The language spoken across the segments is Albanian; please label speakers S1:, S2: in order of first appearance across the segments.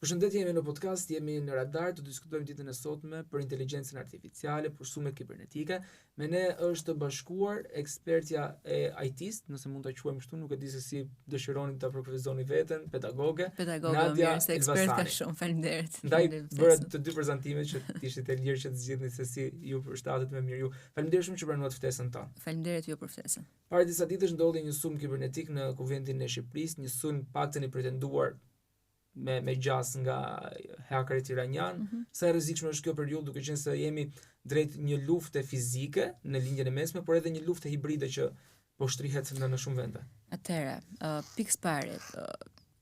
S1: Përshëndetje, jemi në podcast, jemi në radar të diskutojmë ditën e sotme për inteligjencën artificiale, për sulmet kibernetike. Me ne është bashkuar ekspertja e IT-s, nëse mund ta quajmë kështu, nuk e di se si dëshironi ta përkufizoni veten, pedagoge. Nadia
S2: mirë se ekspert ka shumë, faleminderit.
S1: Ndaj bëra të dy prezantimet që të ishit e lirë që të zgjidhni se si ju përshtatet më mirë ju. Faleminderit shumë që pranuat ftesën tonë.
S2: Faleminderit ju për ftesën.
S1: Para disa ditësh ndodhi një sulm kibernetik në kuvendin e Shqipërisë, një sulm paktën i pretenduar me gjas nga hakerit iranian. Sa e rrezikshme është kjo për ju, duke qenë se jemi drejt një lufte fizike në linjën e mesme, por edhe një lufte hibride që po shtrihet në shumë vende.
S2: Atëherë, pikë pare,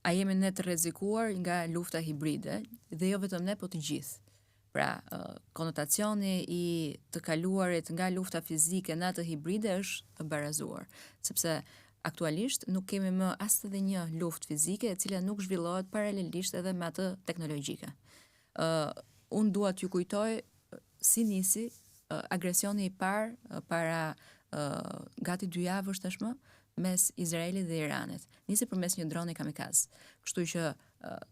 S2: a jemi ne të rrezikuar nga lufta hibride dhe jo vetëm ne, po të gjithë. Pra, konotacioni i të kaluarit nga lufta fizike në atë hibride është barazuar, sepse aktualisht nuk kemi më as edhe një luftë fizike e cila nuk zhvillohet paralelisht edhe me atë teknologjike. Unë dua t'ju kujtoj si nisi agresioni i parë para gati 2 javësh tashmë mes Izraelit dhe Iranit. Nisi përmes një droni kamikaz. Kështu që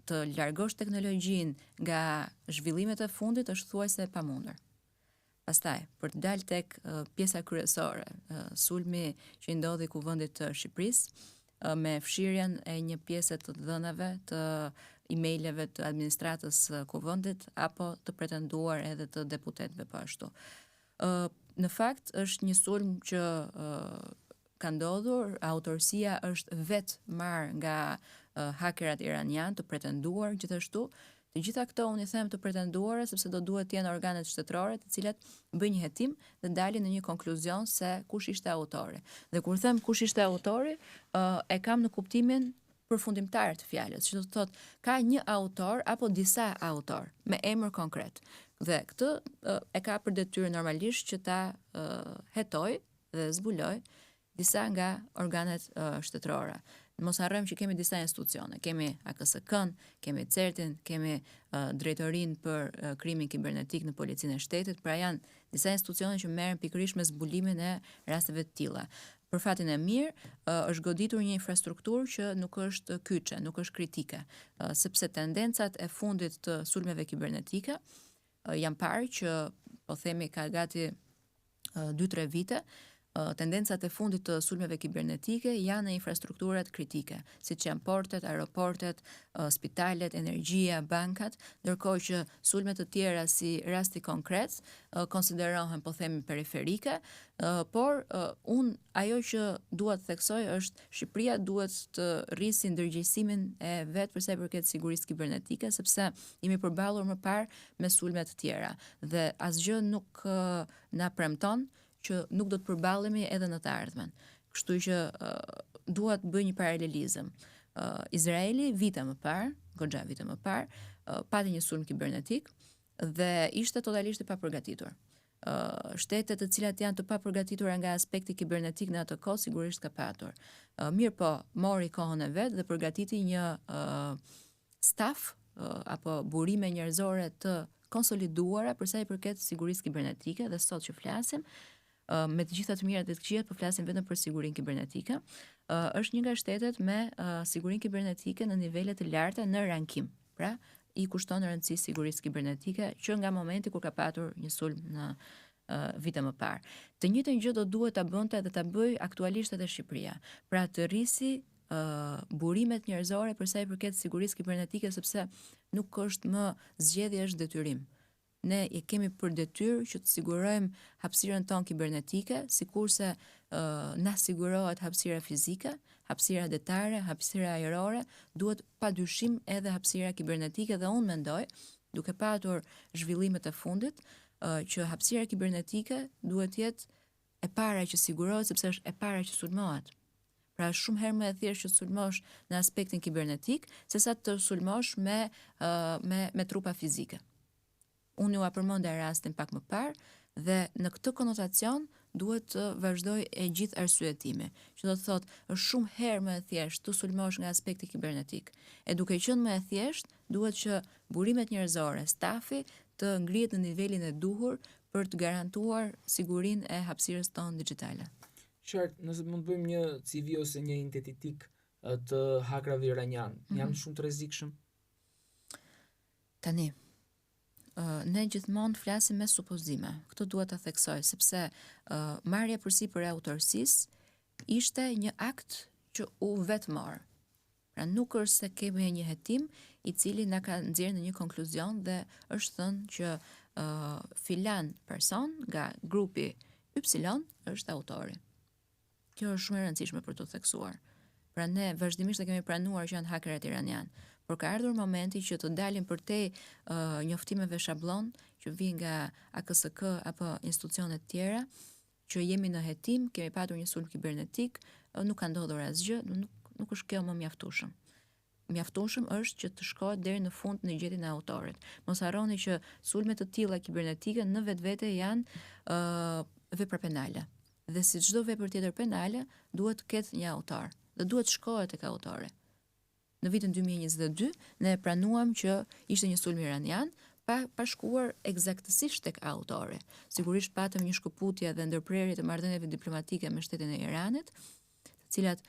S2: të largosh teknologjinë nga zhvillimet e fundit është thuajse e pamundur. Pastaj, për të dalë tek pjesa kryesore, sulmi që i ndodhi kuvendit të Shqipërisë me fshirjen e një pjese të dhënave të emaileve të administratës kuvendit apo të pretenduar edhe të deputetëve po ashtu. Në fakt është një sulm që ka ndodhur, autorësia është vetë marrë nga hakerat iranian të pretenduar gjithashtu. Të gjitha këto unë i them të pretenduara sepse do duhet të jenë organet shtetërore të cilat bëjnë një hetim dhe dalin në një konkluzion se kush ishte autori. Dhe kur them kush ishte autori, e kam në kuptimin përfundimtar të fjalës, që do të thotë ka një autor apo disa autor me emër konkret. Dhe këtë e ka për detyrë normalisht që ta hetoj dhe zbuloj disa nga organet shtetërore. Mos harrojmë që kemi disa institucione, kemi AKS-kën, kemi CERT-in, kemi drejtorinë për krimin kibernetik në Policinë e Shtetit, pra janë disa institucione që merren pikërisht me zbulimin e rasteve të tilla. Për fatin e mirë, është goditur një infrastrukturë që nuk është kyçe, nuk është kritike, sepse tendencat e fundit të sulmeve kibernetike janë parë që po themi ka gati 2-3 vite. Tendencat e fundit të sulmeve kibernetike janë në infrastrukturat kritike, siç janë portet, aeroportet, spitalet, energjia, bankat, ndërkohë që sulmet të tjera si rasti konkret konsiderohen po themi periferike, por ajo që dua të theksoj është Shqipëria duhet të rrisi ndërgjegjësimin e vet për sa i përket sigurisë kibernetike, sepse jemi përballur më parë me sulme të tjera dhe asgjë nuk na premton që nuk do të përballemi edhe në të ardhmen. Kështu që dua të bëj një paralelizëm. Izraeli vite më parë, goxha vite më parë, pati një sulm kibernetik dhe ishte totalisht i papërgatitur. Shtetet të cilat janë të papërgatitura nga aspekti kibernetik në atë kohë sigurisht ka patur. Mirë po, mori kohën e vet dhe përgatiti një staf apo burime njerëzore të konsoliduara për sa i përket sigurisë kibernetike dhe sot që flasim me të gjitha të mirat e të këqijat, po flasim vetëm për sigurinë kibernetike, është një nga shtetet me sigurinë kibernetike në nivele të larta në rankim. Pra, i kushton rëndësi sigurisë kibernetike që nga momenti kur ka patur një sulm në vite më parë. Të njëjtën gjë do duhet ta bënte dhe ta bëj aktualisht edhe Shqipëria. Pra të rrisi burimet njerëzore për sa i përket sigurisë kibernetike, sepse nuk është më zgjedhje, është detyrim. Ne e kemi për detyrë që të sigurojmë hapësirën tonë kibernetike, sikurse na sigurohet hapësira fizike, hapësira detare, hapësira ajrore, duhet padyshim edhe hapësira kibernetike dhe unë mendoj, duke patur zhvillimet e fundit, që hapësira kibernetike duhet jetë e para që sigurohet sepse është e para që sulmohet. Pra është shumë herë më e thjeshtë që të sulmosh në aspektin kibernetik sesa të sulmosh me trupa fizike. Unë ju përmenda rastin pak më parë dhe në këtë konotacion duhet të vazhdoj e gjithë arsyetimi, që do të thotë është shumë herë më e thjeshtë të sulmosh nga aspekti kibernetik. E duke qenë më e thjeshtë, duhet që burimet njerëzore, stafi të ngrihet në nivelin e duhur për të garantuar sigurinë e hapësirës tonë digjitale.
S1: Qartë, nëse mund të bëjmë një CV ose një hintetitik të hakrave iranian, janë shumë të rrezikshëm?
S2: Tani, ne gjithmonë flasim me supozime. Këtë duhet ta theksoj, sepse marrja përsipër e autorësisë ishte një akt që u vetmor. Pra nuk është se kemi një hetim i cili na ka nxjerrë në një konkluzion dhe është thënë që filan person nga grupi Y është autori. Kjo është shumë e rëndësishme për të theksuar. Pra ne vazhdimisht e kemi pranuar që janë hakerët iranian, por ka ardhur momenti që të dalim përtej njoftimeve shablon që vijnë nga AKSK apo institucionet tjera, që jemi në hetim, kemi patur një sulm kibernetik, nuk ka ndodhur asgjë, nuk është kjo më mjaftueshëm. Mjaftueshëm është që të shkohet deri në fund në gjetjen e autorit. Mos harroni që sulme të tilla kibernetike në vetvete janë vepra penale. Dhe si çdo vepër tjetër penale, duhet të ketë një autor dhe duhet shkohet tek autori. Në vitin 2022 ne pranuam që ishte një sulm iranian, pa shkuar eksaktësisht tek autori. Sigurisht patëm një shkëputje dhe ndërprerje të marrëdhënieve diplomatike me shtetin e Iranit, të cilat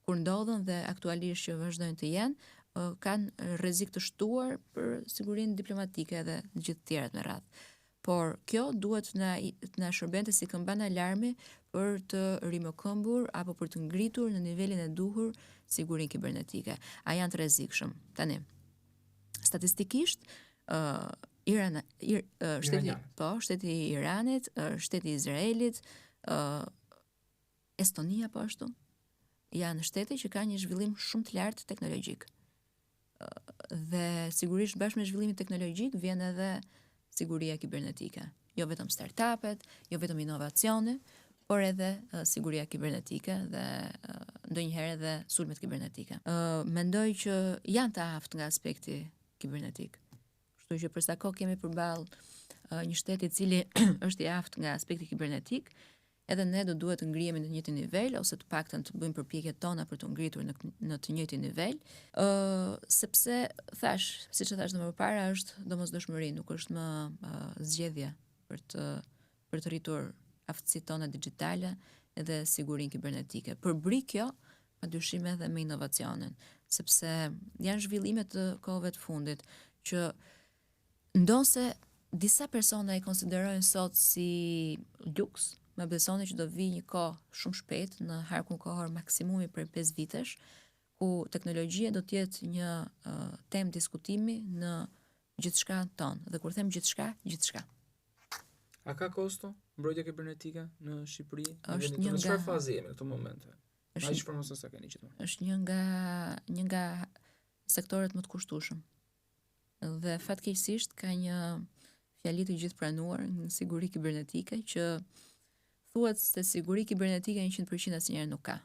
S2: kur ndodhen dhe aktualisht që vazhdojnë të jenë, kanë rrezik të shtuar për sigurinë diplomatike dhe gjithë tjerat me radhë. Por kjo duhet të na shërbente si këmbën alarmi për të rimëkëmbur apo për të ngritur në nivelin e duhur sigurinë kibernetike. A janë të rrezikshëm? Tani, statistikisht, shteti i Iranit, shteti i Izraelit, Estonia po ashtu, janë shtete që kanë një zhvillim shumë të lartë teknologjik. Dhe sigurisht bashkë me zhvillimin teknologjik vjen edhe siguria kibernetike. Jo vetëm startupet, jo vetëm inovacione, por edhe siguria kibernetike dhe ndonjëherë edhe sulmet kibernetike. Mendoj që janë të aftë nga aspekti kibernetik. Kështu që për sa kohë kemi përballë një shtet i cili është i aftë nga aspekti kibernetik, edhe ne do duhet të ngrihemi në të njëjtin nivel ose të paktën të bëjmë përpjekjet tona për të ngritur në të njëjtin nivel, sepse siç e thash më parë, është domosdoshmëri, nuk është më zgjedhje për të rritur aftësitë tona digjitale edhe sigurinë kibernetike. Përbri kjo padyshim edhe me inovacionin, sepse janë zhvillime të kohëve të fundit që ndonse disa persona i konsiderojnë sot si luks, më besoni që do vi një kohë shumë shpejt në harkun kohor maksimumi për 5 vitesh, ku teknologjia do të jetë një temë diskutimi në gjithçka tonë. Dhe kur them gjithçka.
S1: A ka kosto mbrojtja kibernetike në Shqipëri?
S2: Është
S1: në çfarë faze jemi në këtë moment? Ma informacion sa keni gjithmonë.
S2: Është një nga sektorët më të kushtueshëm. Dhe fatkeqësisht ka një fjali të gjithë pranuar në siguri kibernetike që thuhet se siguri kibernetike 100% asnjëherë nuk ka.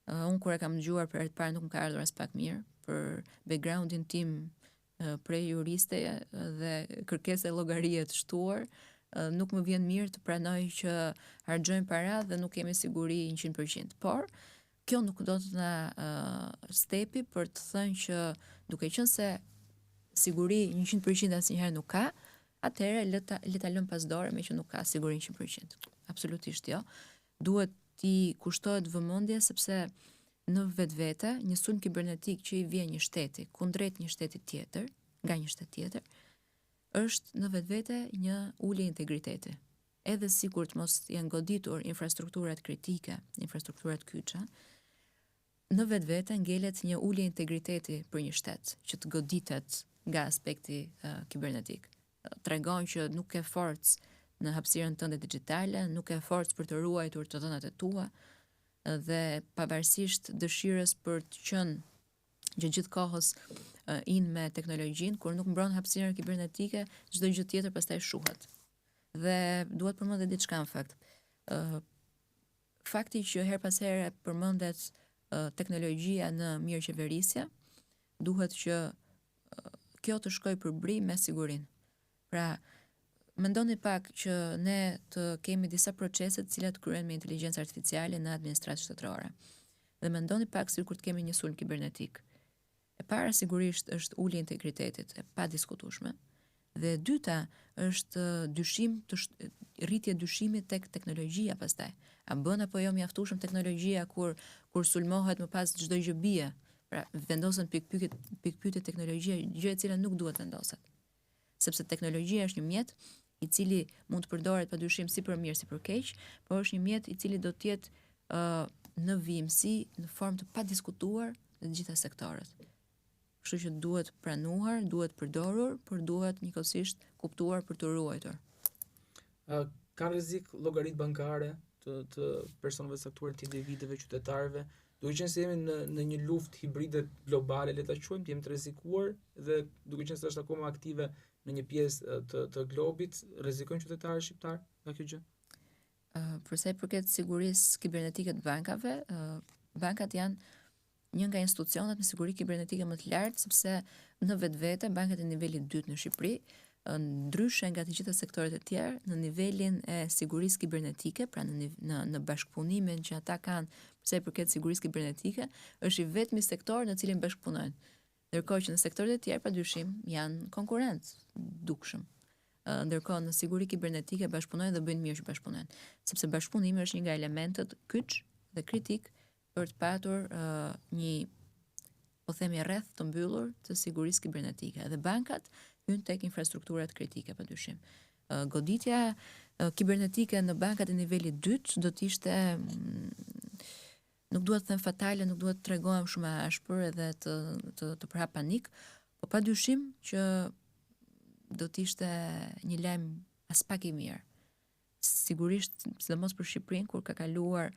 S2: Unë kur e kam dëgjuar për herë të parë nuk më ka ardhur as pak mirë, për backgroundin tim prej juriste dhe kërkesë llogarie të shtuar, nuk më vjen mirë të pranoj që harxojmë para dhe nuk kemi siguri 100%. Por kjo nuk do të na stepi për të thënë që duke qenë se siguri 100% asnjëherë nuk ka, atëherë le ta lëm pas dore me që nuk ka siguri 100%. Absolutisht jo. Duhet t'i kushtohet vëmendje sepse në vetvete një sulm kibernetik që i vjen një shteti kundrejt një shteti tjetër, nga një shtet tjetër, është në vetvete një ulje integriteti. Edhe sikur të mos janë goditur infrastrukturat kritike, infrastrukturat kyça, në vetvete ngelet një ulje integriteti për një shtet që të goditet nga aspekti kibernetik. Tregon që nuk ke forcë në hapësirën tënde digjitale, nuk ke forcë për të ruajtur të dhënat e tua dhe pavarësisht dëshirës për të qenë gjithë kohës in me teknologjinë, kur nuk mbron hapësirën kibernetike, çdo gjë tjetër pastaj shuhet. Dhe duhet përmendet diçka në fakt. Fakti që her pas here përmendet teknologjia në mirëqeverisje, duhet që kjo të shkojë përbri me sigurinë. Pra, mendoni pak që ne të kemi disa procese të cilat kryhen me inteligjencë artificiale në administratë shtetërore. Dhe mendoni pak sikur të kemi një sulm kibernetik. E para sigurisht është ulja e integritetit, e padiskutueshme. Dhe e dyta është rritje dyshimit tek teknologjia pastaj. A bën apo jo mjaftueshëm teknologjia kur sulmohet më pas çdo gjë bie, Pra, vendosen pikpyetje teknologjia, gjë e cila nuk duhet vendoset. Sepse teknologjia është një mjet i cili mund të përdoret padyshim si për mirë si për keq, por është një mjet i cili do të jetë në vijimsi, në formë të padiskutuar në të gjitha sektorët. Kështu që duhet pranuar, duhet përdorur, por duhet njëkohësisht kuptuar për të ruajtur.
S1: Ka rrezik llogaritë bankare të personave të caktuar, të individëve, qytetarëve, duke qenë se jemi në një luftë hibride globale, le ta quajmë, jemi të rrezikuar dhe duke qenë se është akoma aktive në një pjesë të globit, rrezikojnë qytetarët shqiptar nga kjo gjë?
S2: Për sa i përket sigurisë kibernetike të bankave, bankat janë një nga institucionet me siguri kibernetike më të lartë, sepse në vetvete bankat e nivelit 2 në Shqipëri, ndryshe nga të gjitha sektorët e tjerë, në nivelin e sigurisë kibernetike, pra në bashkëpunimin që ata kanë përsa i përket sigurisë kibernetike, është i vetmi sektor në cilin bashkëpunojnë. Ndërkohë që në sektorët e tjerë padyshim janë konkurrencë dukshëm. Ndërkohë në siguri kibernetike bashkëpunojnë dhe bëjnë mirë që bashkëpunojnë, sepse bashkëpunimi është një nga elementët kyç dhe kritik për të patur një, po themi, rreth të mbyllur të sigurisë kibernetike. Dhe bankat hyn tek infrastrukturat kritike padyshim. Goditja kibernetike në bankat e nivelit 2 do të ishte, nuk duhet të them fatale, nuk duhet të tregohem shumë e ashpër edhe të prap panik, por padyshim që do të ishte një lajm as pak i mirë. Sigurisht, sidomos për Shqipërinë, kur ka kaluar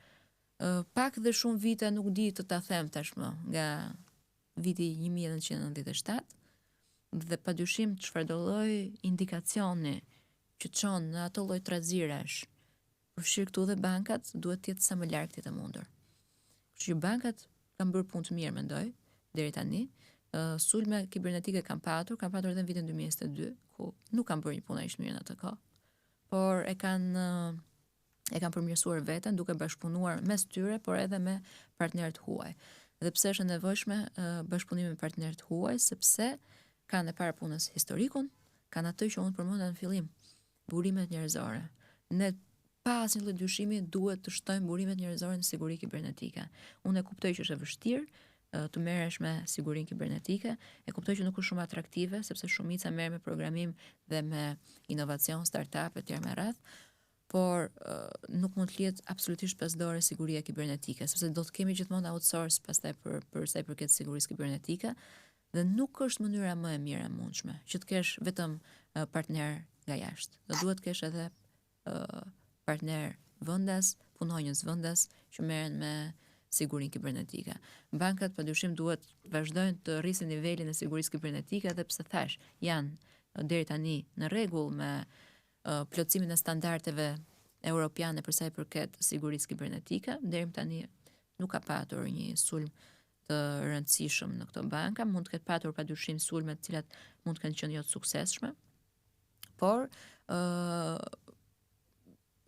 S2: pak dhe shumë vite, nuk di të ta them tashmë, nga viti 1997, dhe padyshim çfarëdo lloj indikacioni që çon në ato lloj traziresh, përfshirë këtu dhe bankat, duhet të jetë sa më larg të mundur. Kështu që bankat kanë bërë punë të mirë, mendoj, deri tani. Sulme kibernetike kanë patur edhe në vitin 2022, ku nuk kanë bërë një punë aq mirë në atë kohë, por e kanë përmirësuar veten duke bashkëpunuar mes tyre, por edhe me partnerët huaj. Dhe pse është e nevojshme bashkëpunimi me partnerët huaj, sepse kanë e para punës historikun, kanë atë që unë përmenda në fillim, burimet njerëzore. Ne pa asnjë lloj dyshimi duhet të shtojmë burimet njerëzore në siguri kibernetike. Unë e kuptoj që është e vështirë të merresh me sigurinë kibernetike, e kuptoj që nuk është shumë atraktive, sepse shumica merr me programim dhe me inovacion, startup e tjerë me radh, por nuk mund të lihet absolutisht pas dore siguria kibernetike, sepse do të kemi gjithmonë outsource pastaj për sa i përket sigurisë kibernetike. Dhe nuk është mënyra më e mirë e mundshme që të kesh vetëm partner nga jashtë. Do duhet të kesh edhe partner vendas, punonjës vendas që merren me sigurinë kibernetike. Bankat padyshim duhet vazhdojnë të rrisin nivelin e sigurisë kibernetike, dhe pse thash, janë deri tani në rregull me plotësimin e standardeve europiane për sa i përket sigurisë kibernetike, deri tani nuk ka patur një sulm të rëndësishëm në këto banka, mund të ketë patur padyshim sulme të cilat mund të kenë qenë jo të suksesshme, por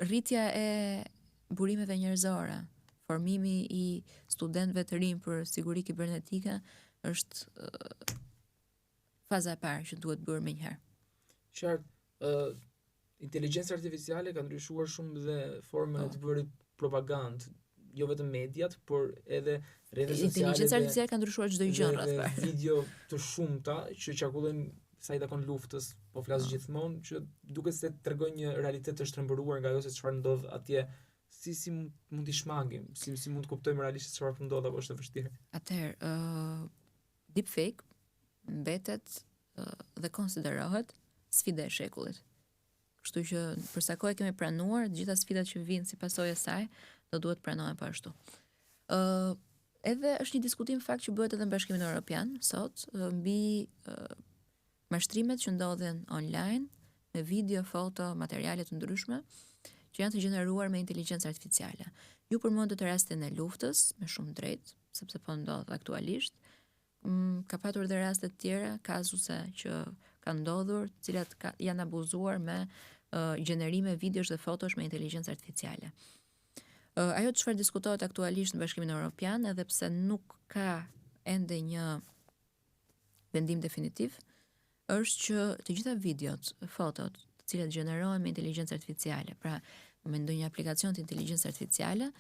S2: rritja e burimeve njerëzore, formimi i studentëve të rinj për siguri kibernetike është faza e parë që duhet bërë menjëherë.
S1: Qartë, inteligjenca artificiale ka ndryshuar shumë dhe formën e të bërit propagandë, jo vetëm mediat, por edhe rrjetet sociale.
S2: Inteligjenca artificiale ka ndryshuar çdo gjë rreth parë.
S1: Video të shumta që qarkullojnë sa i takon luftës, po flas gjithmonë, që duket se tregojnë një realitet të shtrembëruar nga ajo se çfarë ndodh atje. Si mund t'i shmangim, si mund të kuptojmë realisht çfarë po ndodh, apo është e vështirë?
S2: Atëherë, deepfake mbetet dhe konsiderohet sfida e shekullit. Kështu që për sa kohë kemi pranuar, të gjitha sfidat që vijnë si pasojë e saj, do duhet pranohen po ashtu. Edhe është një diskutim fakt që bëhet edhe në Bashkimin Evropian sot mbi mashtrimet që ndodhen online me video, foto, materiale të ndryshme që janë të gjeneruar me inteligjencë artificiale. Ju përmendët rastin e luftës me shumë drejt, sepse po ndodh aktualisht. Ka patur edhe raste të tjera, kazuse që kanë ndodhur, të cilat janë abuzuar me gjenerime videosh dhe fotosh me inteligjencë artificiale. Ajo çfarë diskutohet aktualisht në Bashkimin Evropian, edhe pse nuk ka ende një vendim definitiv, është që të gjitha videot, fotot, të cilat gjenerohen me inteligjencë artificiale, pra me ndonjë aplikacion të inteligjencë artificiale,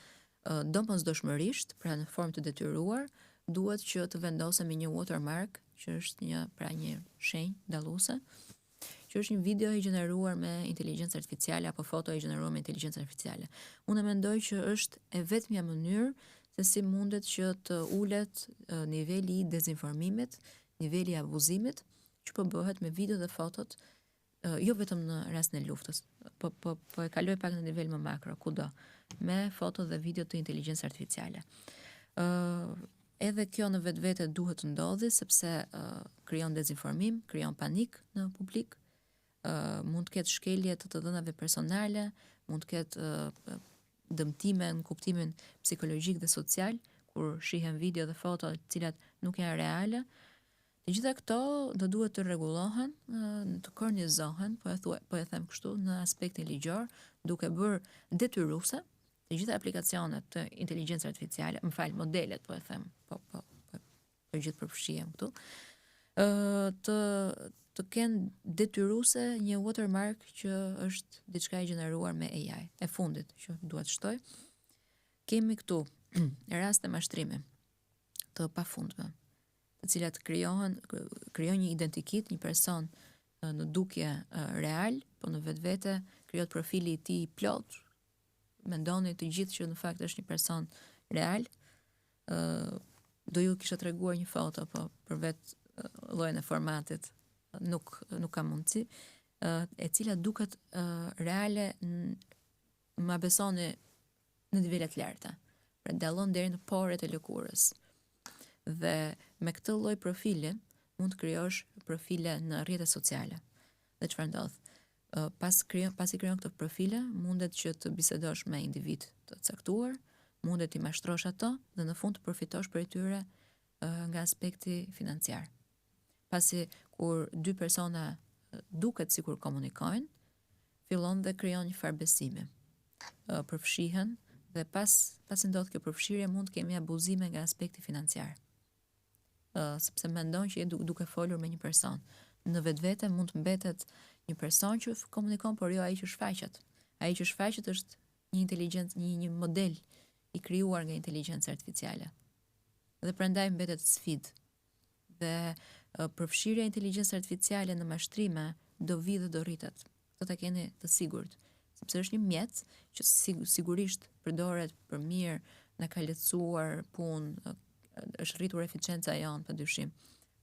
S2: domosdoshmërisht, pra në formë të detyruar, duhet që të vendosemi një watermark, që është një shenjë dalluese, që është një video i gjeneruar me inteligjencë artificiale apo foto i gjeneruar me inteligjencë artificiale. Unë mendoj që është e vetmja mënyrë se si mundet që të ulet niveli i dezinformimit, niveli i abuzimit, që po bëhet me video dhe fotot, jo vetëm në rastin e luftës, po e kaloj pak në nivel më makro, kudo, me foto dhe video të inteligjencë artificiale. Edhe kjo në vetvete duhet të ndodhi, sepse krijon dezinformim, krijon panik në publik, mund të ketë shkelje të dhënave personale, mund të ketë dëmtime në kuptimin psikologjik dhe social, kur shihen video dhe foto të cilat nuk janë reale. Të gjitha këto do duhet të rregullohen, të kornizohen, po e them kështu, në aspektin ligjor, duke bërë detyruese të gjitha aplikacionet të inteligjencë artificiale, modelet, po e them, po gjithë përfshihem këtu, të kenë detyruese një watermark që është diçka e gjeneruar me AI. E fundit që duhet shtoj, kemi këtu raste mashtrimi të pafundme, të cilat krijon një identikit, një person në dukje real, po në vetvete krijohet profili i tij plot. Mendoni të gjithë që në fakt është një person real. Do ju kisha treguar një foto, po për vetë llojin e formatit nuk ka mundësi, e cila duket reale, ma besoni, në nivelet larta. Pra dallon deri në poret e lëkurës. Dhe me këtë lloj profili mund të krijosh profile në rrjetet sociale. Dhe çfarë ndodh? Pasi krijon këto profile, mundet që të bisedosh me individ të caktuar, mundet të mashtrosh ato dhe në fund të përfitosh prej tyre nga aspekti financiar. Pasi kur dy persona duket sikur komunikojnë, fillon dhe krijon një farë besimi. Përfshihen dhe pasi ndodh kjo përfshirje mund të kemi abuzime nga aspekti financiar. Sepse mendon që je duke folur me një person. Në vetvete mund të mbetet një person që komunikon, por jo ai që shfaqet. Ai që shfaqet është një inteligjencë, një model i krijuar nga inteligjenca artificiale. Dhe prandaj mbetet sfidë. Dhe përfshirja e inteligjencës artificiale në mashtrime do vi dhe do rritet. Këtë ta keni të sigurt, sepse është një mjet që sigurisht përdoret për mirë, na ka lehtësuar punë, është rritur eficienca jonë padyshim.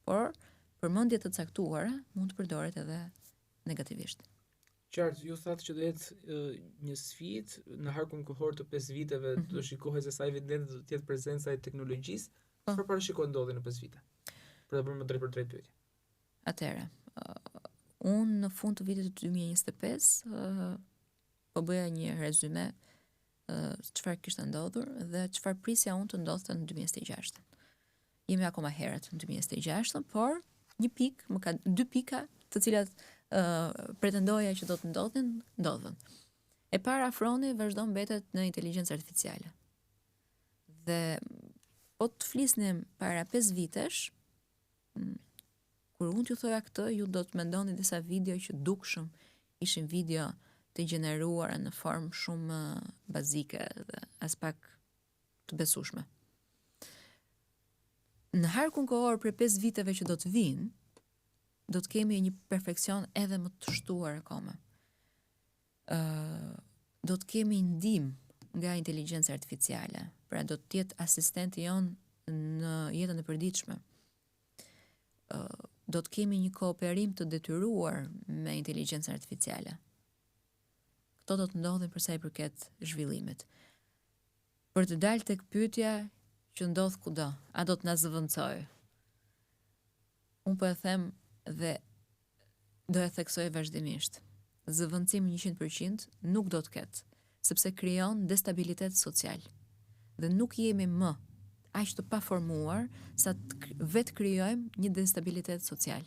S2: Por përmendje të caktuara mund të përdoret edhe negativisht.
S1: Qartë, ju thatë që do jetë një sfidë në harkun kohor të 5 viteve, do shikohet se sa evidente do të jetë prezenca e teknologjisë. Çfarë parashikon ndodhi në 5 vite? Për të bërë më drejt për drejt pyetje.
S2: Atëherë, unë në fund të vitit të 2025 po bëja një rezume çfarë kishte ndodhur dhe çfarë prisja unë të ndodhte në 2026. Jemi akoma herët në 2026, por dy pika të cilat pretendoja që do të ndodhen. E para afroni vazhdon mbetet në inteligjencë artificiale. Dhe po të flisnim para 5 vitesh, kur unë t'ju thoja këtë, ju do të mendoni disa video që dukshëm ishin video të gjeneruara në formë shumë bazike dhe as pak të besueshme. Në harkun kohor për 5 viteve që do të vinë, do të kemi një perfekcion edhe më të shtuar akoma. Do të kemi ndihmë nga inteligjenca artificiale, pra do të jetë asistenti jonë në jetën e përditshme. Do të kemi një kooperim të detyruar me inteligjencën artificiale. Këto do të ndodhin për sa i përket zhvillimit. Për të dalë tek pyetja që ndodh kudo, a do të na zëvendësojë? Unë po e them dhe do e theksoj vazhdimisht. Zëvendësim 100% nuk do të ketë, sepse krijon destabilitet social. Dhe nuk jemi më aq të paformuar sa të vetë krijojmë një destabilitet social.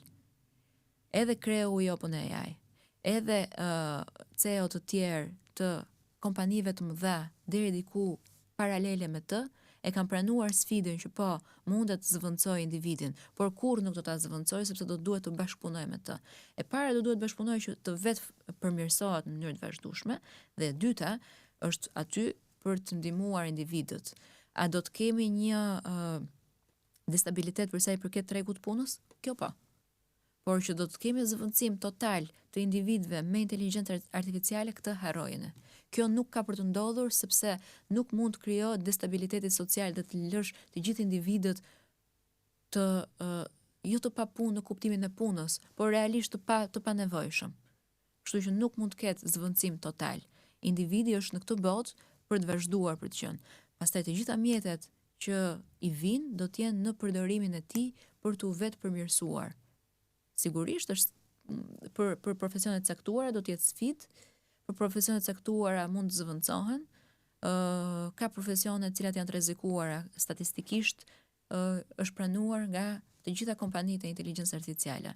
S2: Edhe kreu jo po në AI, edhe CEO të tjerë të kompanive të mëdha deri diku paralele me të, e kanë pranuar sfidën që po mundet të zëvendësojë individin, por kur nuk do ta zëvendësojë sepse do duhet të bashkëpunojë me të. E para do duhet bashkëpunojë që të vetë përmirësohet në mënyrë të vazhdueshme, dhe e dyta është aty për të ndihmuar individët. A do të kemi një destabilitet për sa i përket tregut punës, kjo po. Por që do të kemi zëvendësim total të individëve me inteligjencë artificiale, këtë harrojeni. Kjo nuk ka për të ndodhur sepse nuk mund të krijohet destabiliteti social dhe të lësh të gjithë individët të jo të papunë në kuptimin e punës, por realisht të panevojshëm. Kështu që nuk mund të ketë zëvendësim total. Individi është në këtë botë për të vazhduar për të qenë. Pastaj të gjitha mjetet që i vinë do të jenë në përdorimin e tij për të vetë përmirësuar. Sigurisht është për profesione të caktuara do të jetë sfidë, për profesione të caktuara mund të zëvendësohen. Ka profesione të cilat janë të rrezikuara statistikisht, është pranuar nga të gjitha kompanitë e inteligjencës artificiale.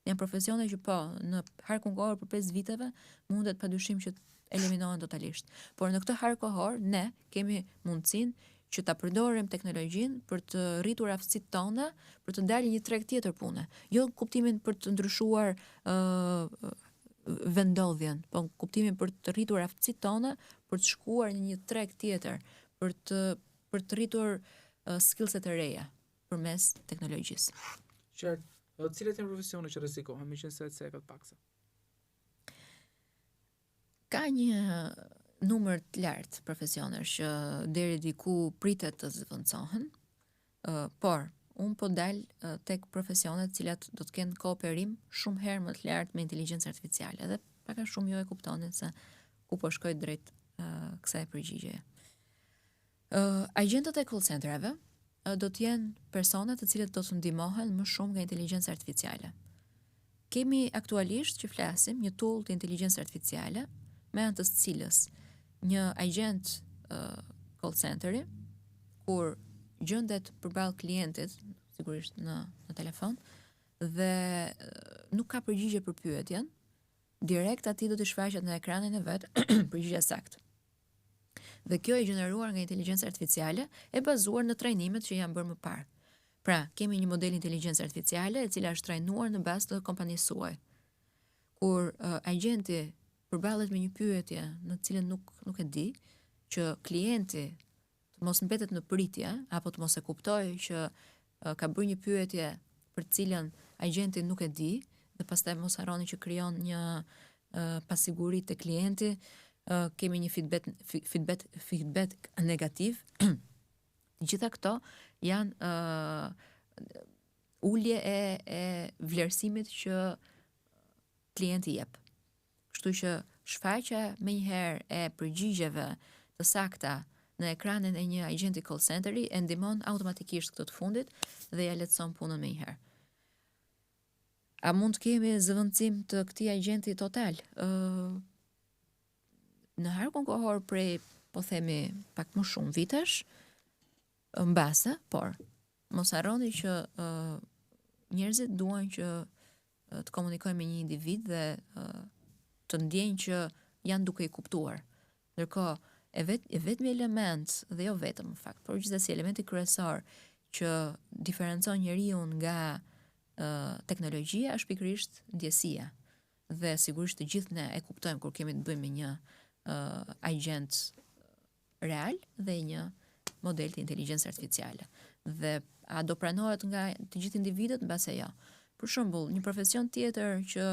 S2: Janë profesione që po, në harë kohor për 5 viteve, mundet padyshim që të eliminohen totalisht. Por në këtë harë kohor, ne kemi mundësinë që ta përdorim teknologjinë për të rritur aftësitë tona, për të dalë një treg tjetër pune. Jo në kuptimin për të ndryshuar vendodhjen, po në kuptimin për të rritur aftësitë tona, për të shkuar në një treg tjetër, për të rritur skillset e reja përmes teknologjisë.
S1: Qartë. Cilat janë profesione që rrezikohen, meqense se ka paksa?
S2: Ka një numër të lartë profesionesh që deri diku pritet të zëvendësohen, por unë po dal tek profesionet të cilat do të kenë kooperim shumë herë më të lartë me inteligjencë artificiale dhe pak a shumë jo e kuptonin se ku po shkoj drejt kësaj përgjigjeje. Agjentët e call centerave do të jenë persona të cilët do të ndihmohen më shumë nga inteligjenca artificiale. Kemi aktualisht që flasim një tool të inteligjencës artificiale me anë të cilës një agent call centeri kur gjendet përballë klientit, sigurisht në telefon, dhe nuk ka përgjigje për pyetjen, direkt atij do të shfaqet në ekranin e vet përgjigjja saktë. Dhe kjo e gjeneruar nga inteligjenca artificiale e bazuar në trajnimet që janë bërë më parë. Pra, kemi një model inteligjencë artificiale e cila është trajnuar në bazë të kompanisë suaj. Kur agenti përballet me një pyetje në të cilën nuk e di, që klienti të mos mbetet në pritje apo të mos e kuptojë që ka bërë një pyetje për të cilën agenti nuk e di dhe pastaj mos harroni që krijon një pasiguri te klienti, kemi një feedback negativ. Gjitha këto janë ulje e vlerësimit që klienti jep. Kështu që shfaqja menjëherë e përgjigjeve të sakta në ekranin e një agenti call centeri e ndihmon automatikisht këtë të fundit dhe ja lehtëson punën menjëherë. A mund të kemi zëvendësim të këtij agenti total? Në harkun kohor prej, po themi, pak më shumë vitesh, mbase, por mos harroni që njerëzit duan që të komunikojnë me një individ dhe të ndjejnë që janë duke i kuptuar. Ndërkohë, e vetmi element, dhe jo vetëm në fakt, por gjithsesi elementi kryesor që diferencon njeriu nga teknologjia është pikërisht ndjesia. Dhe sigurisht të gjithë ne e kuptojmë kur kemi të bëjmë me një agent real dhe një model të inteligjencës artificiale. Dhe a do pranohet nga të gjithë individët? Mbase jo. Për shembull, një profesion tjetër që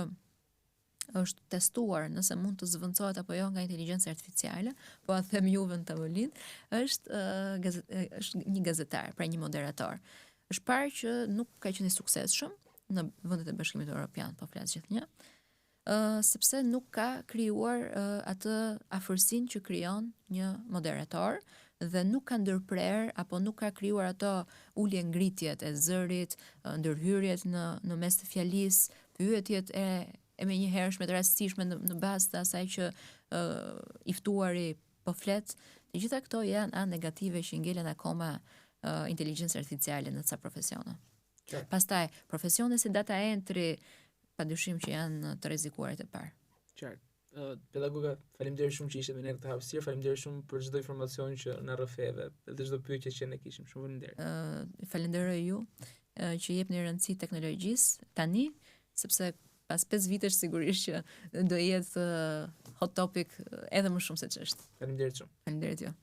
S2: është testuar nëse mund të zëvendësohet apo jo nga inteligjenca artificiale, po a them juve në tavolinë, është një gazetar, pra një moderator. Është parë që nuk ka qenë i suksesshëm në vendet e Bashkimit Evropian, po flas gjithnjë, sepse nuk ka krijuar atë afërsinë që krijon një moderator dhe nuk ka ndërprer apo nuk ka krijuar ato ulje ngritjet e zërit, ndërhyrjet në mes të fjalisë, pyetjet e menjëhershme të rastësishme në bazë të asaj që i ftuari po flet. Të gjitha këto janë anë negative që ngelen akoma inteligjencë artificiale në ca profesione. Pastaj, profesione si data entry, padyshim që janë të rrezikuarit e parë.
S1: Qartë. Pedagoga, faleminderit shumë që ishe me ne këtë hapësirë, faleminderit shumë për çdo informacion që na rrëfeve dhe çdo pyetje që ne kishim. Shumë faleminderit.
S2: Falenderoj ju që jepni rëndësi teknologjisë tani, sepse pas 5 vitesh sigurisht që do jetë hot topic edhe më shumë se ç'është.
S1: Faleminderit shumë.
S2: Faleminderit ju.